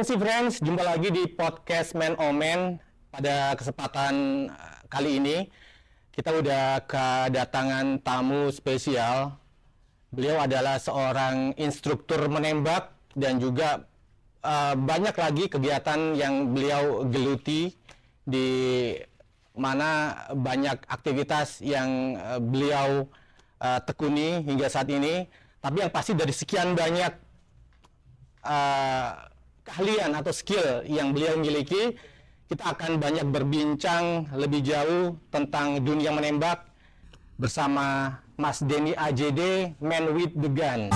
NC Friends, jumpa lagi di podcast Man Omen. Pada kesempatan kali ini kita udah kedatangan tamu spesial. Beliau adalah seorang instruktur menembak dan juga banyak lagi kegiatan yang beliau geluti, di mana banyak aktivitas yang beliau tekuni hingga saat ini. Tapi yang pasti dari sekian banyak keahlian atau skill yang beliau miliki, kita akan banyak berbincang lebih jauh tentang dunia menembak bersama Mas Denny AJD, Man with the Gun.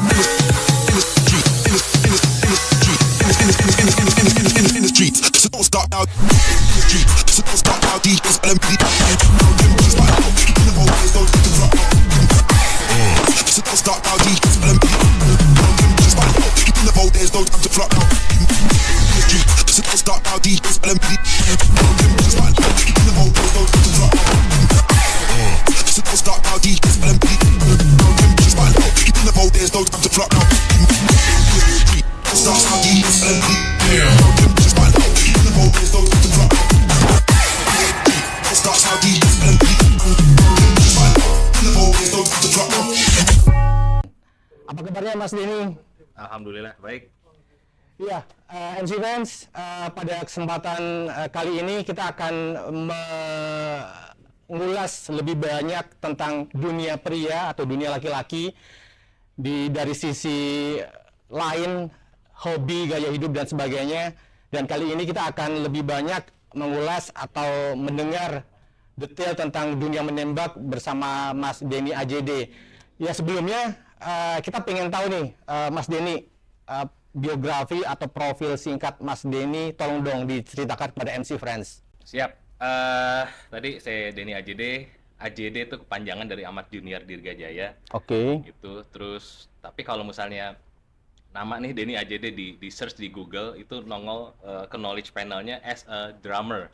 Apa kabarnya Mas Denny? Alhamdulillah baik. Iya, NC Fans, pada kesempatan kali ini kita akan mengulas lebih banyak tentang dunia pria atau dunia laki-laki dari sisi lain, hobi, gaya hidup dan sebagainya. Dan kali ini kita akan lebih banyak mengulas atau mendengar detail tentang dunia menembak bersama Mas Denny AJD. Ya, sebelumnya kita pengen tahu nih, Mas Denny, biografi atau profil singkat Mas Denny, tolong dong diceritakan kepada MC Friends. Siap. Tadi saya Denny AJD. AJD itu kepanjangan dari Ahmad Junior Dirgajaya. Oke. Gitu. Terus tapi kalau misalnya nama nih Denny AJD di search di Google itu nongol ke knowledge panelnya as a drummer.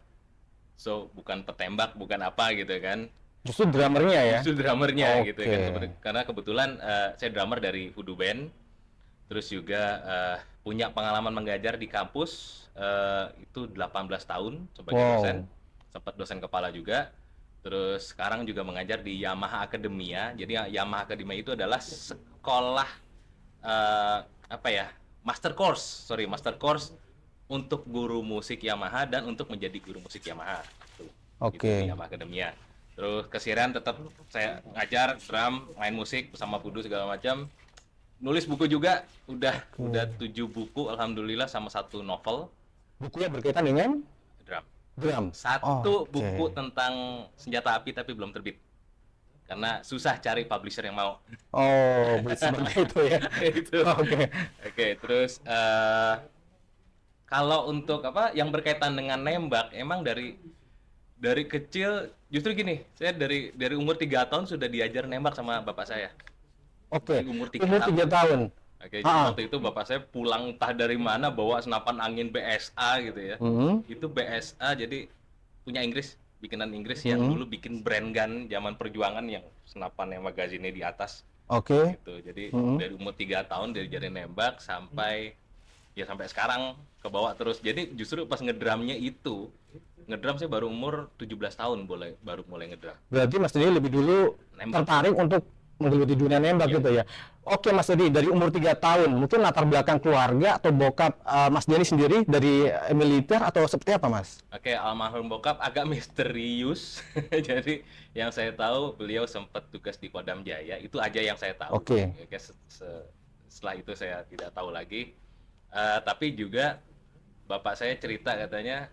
So bukan petembak, bukan apa gitu kan. Justru drummernya ya? Justru drummernya gitu kan. Oke. Karena kebetulan saya drummer dari Voodoo Band. Terus juga punya pengalaman mengajar di kampus itu 18 tahun sebagai dosen, sempat dosen kepala juga. Terus sekarang juga mengajar di Yamaha Academia. Jadi Yamaha Academia itu adalah sekolah master course untuk guru musik Yamaha dan untuk menjadi guru musik Yamaha. Oke. Gitu, di Yamaha Academia. Terus keseharian tetap saya ngajar drum, main musik bersama Voodoo segala macam. Nulis buku juga, udah 7 buku alhamdulillah sama 1 novel. Bukunya berkaitan dengan Drum. drum. Satu buku tentang senjata api tapi belum terbit. Karena susah cari publisher yang mau. Oh, seperti itu ya. Itu. Oke, terus kalau untuk yang berkaitan dengan nembak, emang dari kecil justru gini, saya dari umur 3 tahun sudah diajar nembak sama bapak saya. Oke. Umur 3 tahun. Oke, jadi waktu itu bapak saya pulang entah dari mana bawa senapan angin BSA gitu ya. Itu BSA jadi punya Inggris, bikinan Inggris yang dulu bikin brand gun zaman perjuangan yang senapan yang magazinnya di atas. Oke. Gitu. Jadi dari umur 3 tahun diajarin nembak sampai sekarang ke bawah terus. Jadi justru pas ngedrumnya itu, ngedrum saya baru umur 17 tahun baru mulai ngedrum. Berarti Mas Denny lebih dulu tertarik untuk menggeluti dunia nembak gitu ya. Oke Mas Denny, dari umur 3 tahun, mungkin latar belakang keluarga atau bokap Mas Denny sendiri dari militer atau seperti apa Mas? Oke, almarhum bokap agak misterius. Jadi yang saya tahu beliau sempat tugas di Kodam Jaya, itu aja yang saya tahu. Oke. Setelah itu saya tidak tahu lagi. Tapi juga bapak saya cerita katanya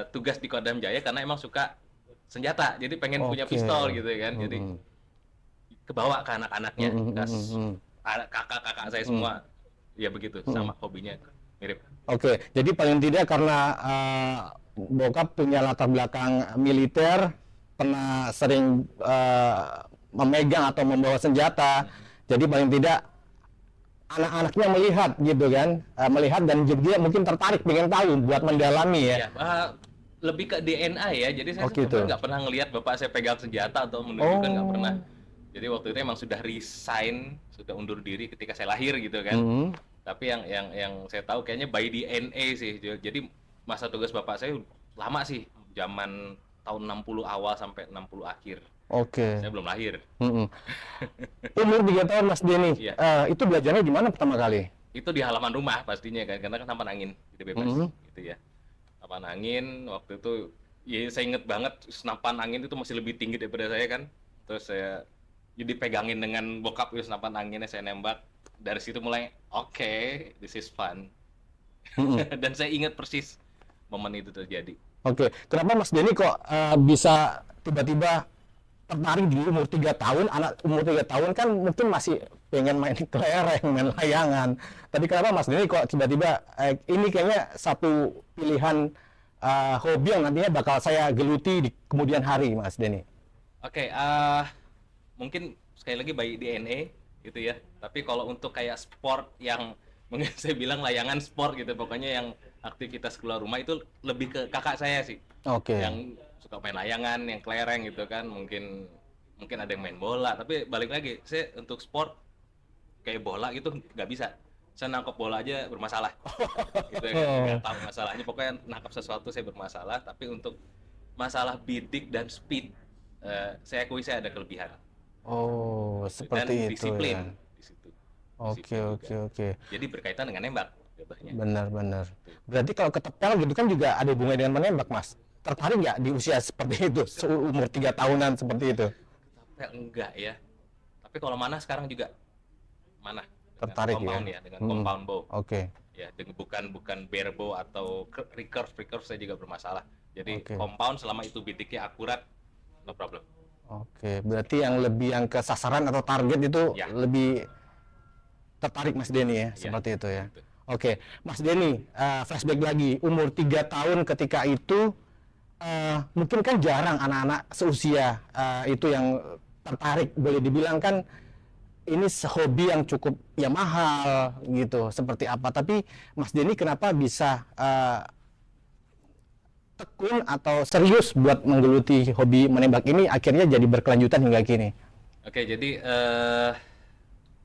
tugas di Kodam Jaya karena emang suka senjata, jadi pengen punya pistol gitu kan. Jadi kebawa ke anak-anaknya, kakak-kakak saya semua, ya begitu, sama hobinya mirip. Oke, jadi paling tidak karena bokap punya latar belakang militer, pernah sering memegang atau membawa senjata, jadi paling tidak anak-anaknya melihat gitu kan, melihat dan juga mungkin tertarik, pengen tahu buat mendalami ya. Lebih ke DNA ya, jadi saya sebenarnya nggak pernah ngelihat bapak saya pegang senjata atau menunjukkan, nggak pernah. Jadi waktu itu emang sudah resign, sudah undur diri ketika saya lahir gitu kan. Tapi yang saya tahu kayaknya by DNA sih. Jadi masa tugas bapak saya lama sih, zaman tahun 60 awal sampai 60 akhir. Oke. Saya belum lahir. Mm-mm. Umur 3 tahun Mas Denny, Iya. itu belajarnya di mana pertama kali? Itu di halaman rumah pastinya kan, karena kan taman angin, jadi bebas Mhm. gitu ya. Taman angin waktu itu, ya saya inget banget senapan angin itu masih lebih tinggi daripada saya kan. Terus saya jadi pegangin dengan bokap itu senapan anginnya, saya nembak. Dari situ mulai oke, this is fun. Mm-mm. Dan saya ingat persis momen itu terjadi. Oke, kenapa Mas Denny kok bisa tiba-tiba tertarik di umur 3 tahun? Anak umur 3 tahun kan mungkin masih pengen main kelereng, main layangan. Tapi kenapa Mas Denny kok tiba-tiba ini kayaknya satu pilihan hobi yang nantinya bakal saya geluti di kemudian hari, Mas Denny? Oke, mungkin sekali lagi by DNA gitu ya. Tapi kalau untuk kayak sport yang mungkin saya bilang layangan sport gitu, pokoknya yang aktivitas keluar rumah itu lebih ke kakak saya sih. Oke. Yang suka main layangan, yang kelereng gitu kan, mungkin ada yang main bola. Tapi balik lagi, saya untuk sport kayak bola gitu nggak bisa. Saya nangkep bola aja bermasalah. Gitu ya, nggak tahu masalahnya. Pokoknya nangkep sesuatu saya bermasalah. Tapi untuk masalah bidik dan speed, saya akui saya ada kelebihan. Oh, Dan seperti itu disiplin ya. di situ. Oke, Disiplin oke, juga. oke. Jadi berkaitan dengan nembak jatuhnya. Benar-benar. Berarti kalau ketepel gitu kan juga ada hubungannya dengan menembak, Mas. Tertarik nggak di usia seperti itu, umur 3 tahunan seperti itu? Tapi enggak ya. Tapi kalau mana sekarang juga mana? Dengan Tertarik ya? compound ya, dengan compound bow. Oke. Ya, bukan bare bow atau recurve saya juga bermasalah. Jadi Oke. compound selama itu bidiknya akurat, no problem. Oke, berarti yang lebih yang ke sasaran atau target itu Ya. lebih tertarik Mas Denny ya, Ya, seperti itu ya. gitu. Oke, Mas Denny, flashback lagi, umur 3 tahun ketika itu mungkin kan jarang anak-anak seusia itu yang tertarik, boleh dibilang kan ini hobi yang cukup ya mahal gitu, seperti apa. Tapi Mas Denny kenapa bisa tekun atau serius buat menggeluti hobi menembak ini akhirnya jadi berkelanjutan hingga kini? Oke, jadi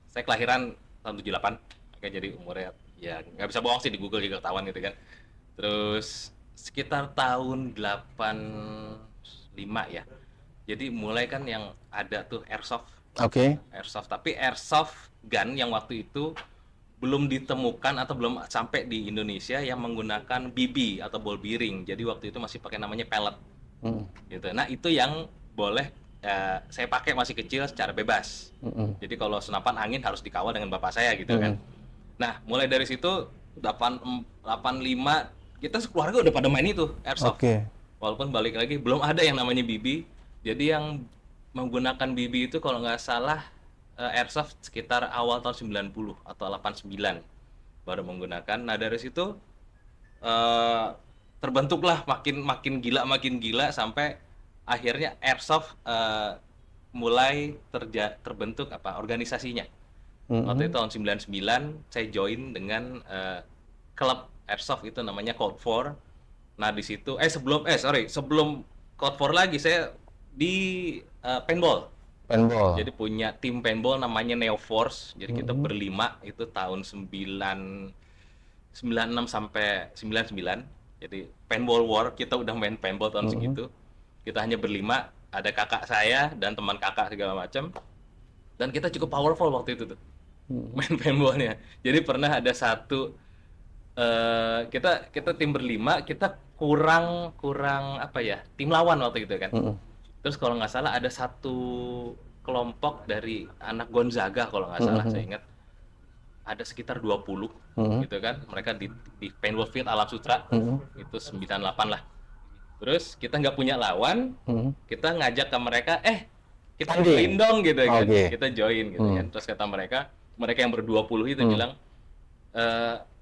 saya kelahiran tahun 78. Oke, jadi umurnya ya nggak bisa bohong sih, di Google juga ketahuan gitu kan. Terus sekitar tahun 85 ya. Jadi mulai kan yang ada tuh airsoft. Oke. Airsoft, tapi airsoft gun yang waktu itu belum ditemukan atau belum sampai di Indonesia yang menggunakan BB atau ball bearing. Jadi waktu itu masih pakai namanya pellet. Gitu. Nah, itu yang boleh saya pakai masih kecil secara bebas. Jadi kalau senapan angin harus dikawal dengan bapak saya gitu kan. Nah, mulai dari situ 85 kita sekeluarga udah pada main itu airsoft. Oke. Walaupun balik lagi belum ada yang namanya BB. Jadi yang menggunakan BB itu kalau nggak salah airsoft sekitar awal tahun 90 atau 89 baru menggunakan. Nah, dari situ terbentuklah makin gila sampai akhirnya airsoft mulai terbentuk organisasinya. Waktu itu tahun 99 saya join dengan klub airsoft itu namanya Code 4. Nah, di situ sebelum Code 4 lagi saya di paintball. Paintball. Jadi punya tim paintball namanya Neo Force. Jadi kita berlima itu tahun 96 sampai 99. Jadi paintball war, kita udah main paintball tahun segitu. Kita hanya berlima, ada kakak saya dan teman kakak segala macam. Dan kita cukup powerful waktu itu tuh. Main paintballnya. Jadi pernah ada satu kita tim berlima, kita kurang apa ya? Tim lawan waktu itu kan. Terus kalau nggak salah ada satu kelompok dari anak Gonzaga kalau nggak salah, saya ingat ada sekitar 20 gitu kan. Mereka di paintball field Alam Sutra itu 98 lah. Terus kita nggak punya lawan, kita ngajak ke mereka, kita join dong gitu kan. Kita join gitu kan. Terus kata mereka yang ber-20 itu bilang,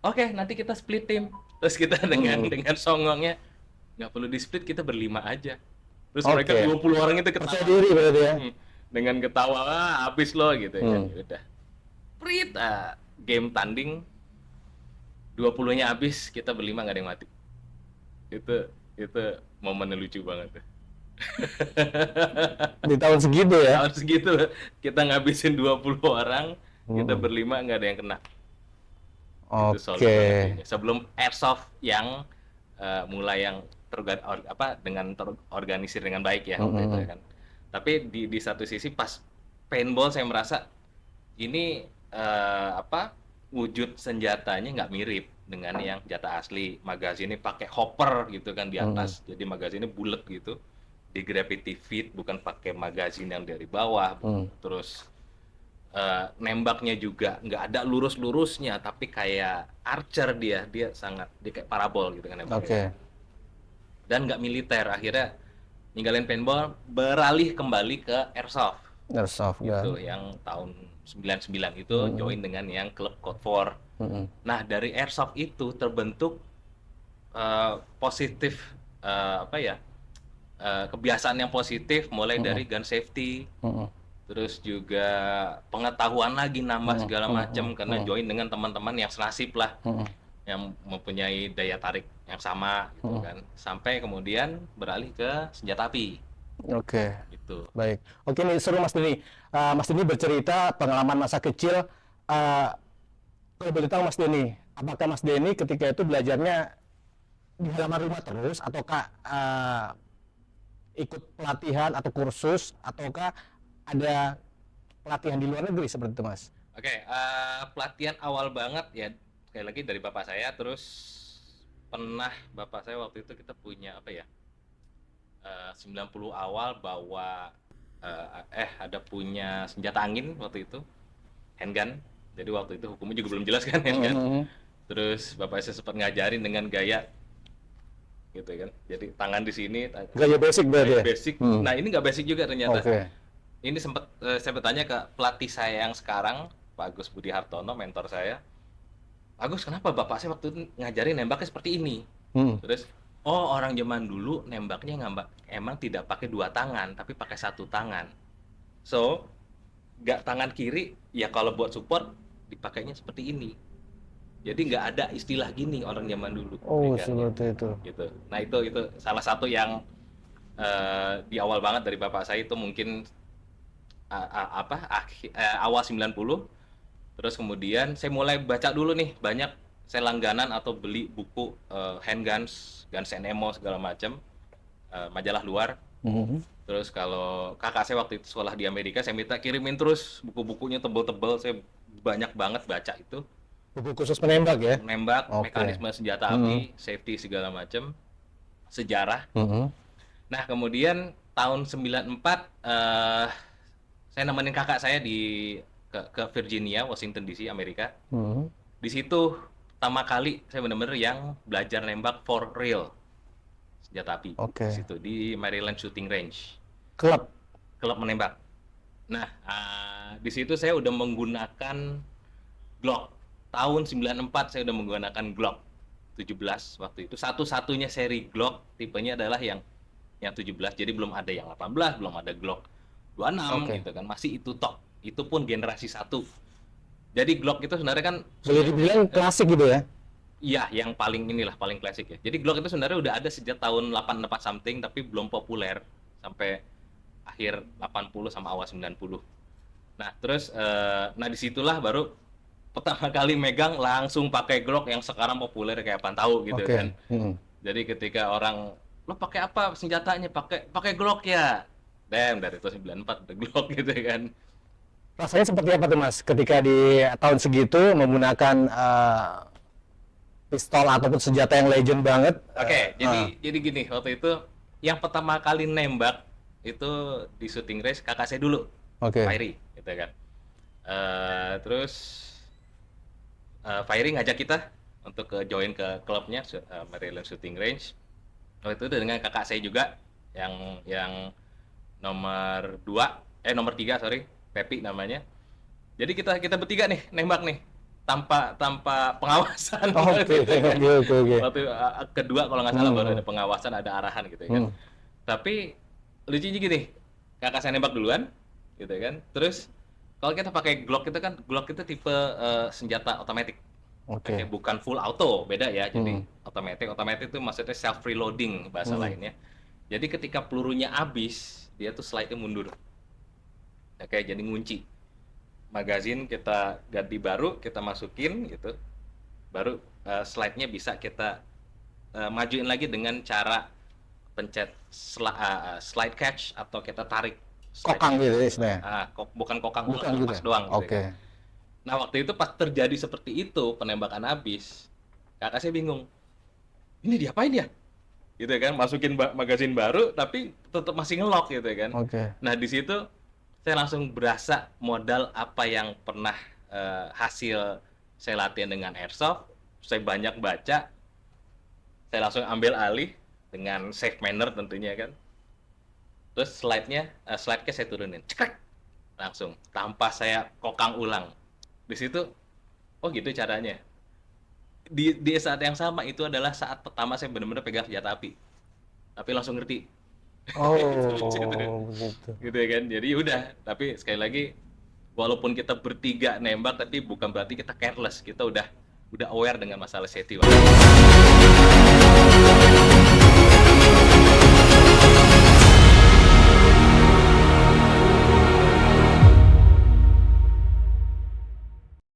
oke, nanti kita split tim. Terus kita dengan songongnya, nggak perlu di split, kita berlima aja. Terus mereka 20 orang itu ketawa. Percaya diri berarti ya. Dengan ketawa, habis lo gitu ya. Udah. Prit, game tanding 20-nya habis, kita berlima nggak ada yang mati. Itu momen lucu banget tuh. Di tahun segitu ya. Tahun segitu kita ngabisin 20 orang, kita berlima nggak ada yang kena. Itu solid Oke. banget kayaknya. Sebelum airsoft yang mulai yang dengan terorganisir dengan baik ya waktu itu Mm-mm. ya kan. Tapi di satu sisi pas paintball saya merasa ini wujud senjatanya nggak mirip dengan yang senjata asli. Magazinnya pakai hopper gitu kan di Mm-mm. atas. Jadi magazinnya bulat gitu. Di gravity feed bukan pakai magazin yang dari bawah. Mm. Terus nembaknya juga nggak ada lurus-lurusnya tapi kayak archer dia kayak parabol gitu kan nembaknya Oke. dan nggak militer akhirnya ninggalin paintball beralih kembali ke airsoft Airsoft gitu gun. yang tahun 99 itu Mm-mm. join dengan yang klub Code 4. Mm-mm. Nah dari airsoft itu terbentuk positif kebiasaan yang positif mulai Mm-mm. dari gun safety. Mm-mm. Terus juga pengetahuan lagi nambah Mm-mm. segala macam karena Mm-mm. join dengan teman-teman yang senasib lah, Mm-mm. yang mempunyai daya tarik yang sama gitu Mm-mm. kan. Sampai kemudian beralih ke senjata api Oke. gitu. Baik. Oke nih seru Mas Denny. Mas Denny bercerita pengalaman masa kecil. Eh, Kalau boleh tahu Mas Denny, apakah Mas Denny ketika itu belajarnya di halaman rumah terus, ataukah ikut pelatihan atau kursus, ataukah ada pelatihan di luar negeri seperti itu Mas? Oke, pelatihan awal banget ya sekali lagi dari bapak saya. Terus pernah bapak saya waktu itu kita punya 90 awal bawa ada punya senjata angin waktu itu, handgun. Jadi waktu itu hukumnya juga belum jelas kan handgun. Mm-hmm. Terus bapak saya sempat ngajarin dengan gaya gitu kan. Jadi tangan di sini, Gaya basic berarti gaya ya? basic. Hmm. Nah ini nggak basic juga ternyata. Oke. Ini sempat saya bertanya ke pelatih saya yang sekarang, Pak Agus Budi Hartono, mentor saya. Agus, kenapa bapak saya waktu itu ngajarin nembaknya seperti ini? Hmm. Terus, oh orang zaman dulu nembaknya emang tidak pakai dua tangan, tapi pakai satu tangan. So, nggak tangan kiri, ya kalau buat support dipakainya seperti ini. Jadi nggak ada istilah gini orang zaman dulu Oh, megangnya, seperti itu. gitu. Nah itu salah satu yang di awal banget dari bapak saya itu mungkin awal 90. Terus kemudian saya mulai baca dulu nih, banyak saya langganan atau beli buku handguns, Guns and Ammo segala macam, majalah luar. Mhm. Terus kalau kakak saya waktu itu sekolah di Amerika, saya minta kirimin terus buku-bukunya tebel-tebel, saya banyak banget baca itu. Buku khusus menembak ya? Menembak, Oke. mekanisme senjata api, safety segala macam, sejarah. Mhm. Nah, kemudian tahun 94 saya nemenin kakak saya ke Virginia, Washington DC, Amerika. Mhm. Di situ pertama kali saya benar-benar yang belajar nembak for real senjata api. Oke. Di situ di Maryland Shooting Range, Klub. klub menembak. Nah, di situ saya udah menggunakan Glock. Tahun 94 saya udah menggunakan Glock 17 waktu itu. Satu-satunya seri Glock tipenya adalah yang 17. Jadi belum ada yang 18, belum ada Glock 26 Oke. gitu kan. Masih itu top. Itu pun generasi 1. Jadi Glock itu sebenarnya kan Boleh dibilang klasik gitu ya? iya yang paling paling klasik ya. Jadi Glock itu sebenarnya udah ada sejak tahun 84 something tapi belum populer sampai akhir 80 sama awal 90. Nah, terus disitulah baru pertama kali megang langsung pakai Glock yang sekarang populer kayak apaan tahu gitu Oke. kan. Mhm. Jadi ketika orang lo pakai apa senjatanya? Pakai Glock ya. Damn, dari itu 94 udah Glock gitu kan. Rasanya seperti apa tuh Mas ketika di tahun segitu menggunakan pistol ataupun senjata yang legend banget? Oke, jadi gini, waktu itu yang pertama kali nembak itu di shooting range kakak saya dulu, Oke. Fairy, gitu kan. Terus Fairy ngajak kita untuk join ke klubnya Maryland Shooting Range. Waktu itu dengan kakak saya juga yang nomor 3 sorry, Pepi namanya. Jadi kita bertiga nih nembak nih tanpa pengawasan. Oke. gitu kan. Oke. Waktu kedua kalau nggak salah baru ada pengawasan, ada arahan gitu kan. Hmm. Tapi lucunya gini, kakak saya nembak duluan, gitu kan. Terus kalau kita pakai Glock itu tipe senjata otomatis. Oke. Oke, bukan full auto, beda ya. Jadi otomatis itu maksudnya self reloading bahasa lainnya. Jadi ketika pelurunya habis, dia tuh slide-nya mundur. Oke, jadi ngunci. Magazin kita ganti baru, kita masukin gitu. baru slide-nya bisa kita majuin lagi dengan cara pencet slide catch atau kita tarik Kokang slide-nya. gitu ya istilahnya. Bukan kokang, Bukan gitu. lepas doang gitu Oke. kan. Nah, waktu itu pas terjadi seperti itu, penembakan habis, kakak saya bingung. Ini diapain ya? Gitu kan, masukin magazin baru tapi tetap masih ngelok gitu kan. Oke. Nah, di situ saya langsung berasa modal apa yang pernah hasil saya latihan dengan airsoft, saya banyak baca, saya langsung ambil alih dengan safe manner tentunya kan. Terus slide-nya saya turunin, cekrek, langsung tanpa saya kokang ulang. Di situ, oh gitu caranya. Di saat yang sama itu adalah saat pertama saya benar-benar pegang senjata api. Tapi langsung ngerti. Oh, Gitu. begitu. Gitu ya kan. Jadi udah, tapi sekali lagi walaupun kita bertiga nembak tapi bukan berarti kita careless. Kita udah aware dengan masalah safety.